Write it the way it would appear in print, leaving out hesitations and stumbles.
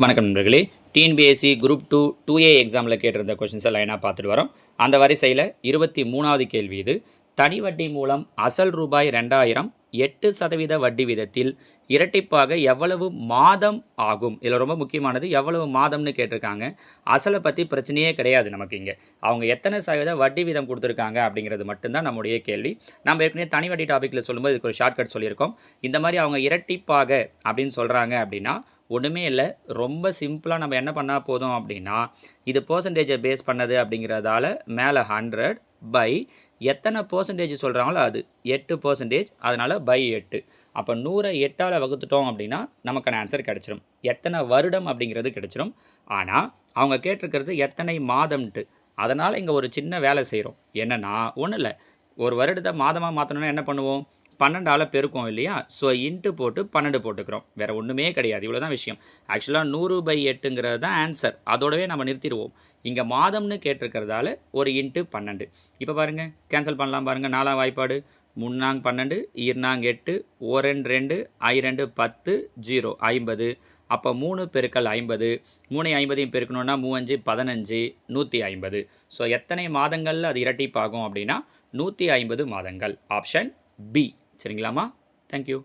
வணக்கம் நண்பர்களே. TNPSC group 2A எக்ஸாமில் கேட்டிருந்த கொஷின்ஸை லைனாக பார்த்துட்டு வரோம். அந்த வரிசையில் 23வது கேள்வி இது. தனி வட்டி மூலம் அசல் ரூபாய் 2000 8% வட்டி வீதத்தில் இரட்டிப்பாக எவ்வளவு மாதம் ஆகும்? இதில் ரொம்ப முக்கியமானது எவ்வளவு மாதம்னு கேட்டிருக்காங்க. அசலை பற்றி பிரச்சனையே கிடையாது நமக்கு. இங்கே அவங்க எத்தனை சதவீத வட்டி வீதம் கொடுத்துருக்காங்க அப்படிங்கிறது மட்டும்தான் நம்முடைய கேள்வி. நம்ம ஏற்கனவே தனி வட்டி டாப்பிக்கில் சொல்லும்போது இதுக்கு ஒரு ஷார்ட்கட் சொல்லியிருக்கோம். இந்த மாதிரி அவங்க இரட்டிப்பாக அப்படின்னு சொல்கிறாங்க அப்படின்னா ஒன்றுமே இல்லை, ரொம்ப சிம்பிளாக நம்ம என்ன பண்ணால் போதும் அப்படின்னா, இது பர்சன்டேஜை பேஸ் பண்ணது அப்படிங்கிறதால மேலே 100 பை எத்தனை பர்சன்டேஜ் சொல்கிறாங்களோ அது 8%, அதனால் பை 8. அப்போ 100 8ஆல் வகுத்துட்டோம் அப்படின்னா நமக்கான ஆன்சர் கிடச்சிரும். எத்தனை வருடம் அப்படிங்கிறது கிடச்சிரும். ஆனால் அவங்க கேட்டிருக்கிறது எத்தனை மாதம்ன்ட்டு. அதனால் இங்கே ஒரு சின்ன வேலை செய்கிறோம். என்னென்னா ஒன்றும் இல்லை, ஒரு வருடத்தை மாதமாக மாற்றணுன்னா என்ன பண்ணுவோம்? 12ஆல் பெருக்கும் இல்லையா? ஸோ இன்ட்டு போட்டு 12 போட்டுக்கிறோம். வேறு ஒன்றுமே கிடையாது. இவ்வளோ தான் விஷயம். ஆக்சுவலாக 100/8ங்கிறது தான் ஆன்சர். அதோடவே நம்ம நிறுத்திடுவோம். இங்கே மாதம்னு கேட்டிருக்கிறதால ஒரு இன்ட்டு 12. இப்போ பாருங்கள், கேன்சல் பண்ணலாம் பாருங்கள். 4ஆம் வாய்ப்பாடு 3 12 2 8 1 2 I 2 10 0 50. அப்போ 3 பெருக்கல் 50, 3 50 பெருக்கணுன்னா 3 5 15 150. ஸோ எத்தனை மாதங்களில் அது இரட்டிப்பாகும் அப்படின்னா 150 மாதங்கள். Option B. சரிங்களாம்மா? தேங்க்யூ.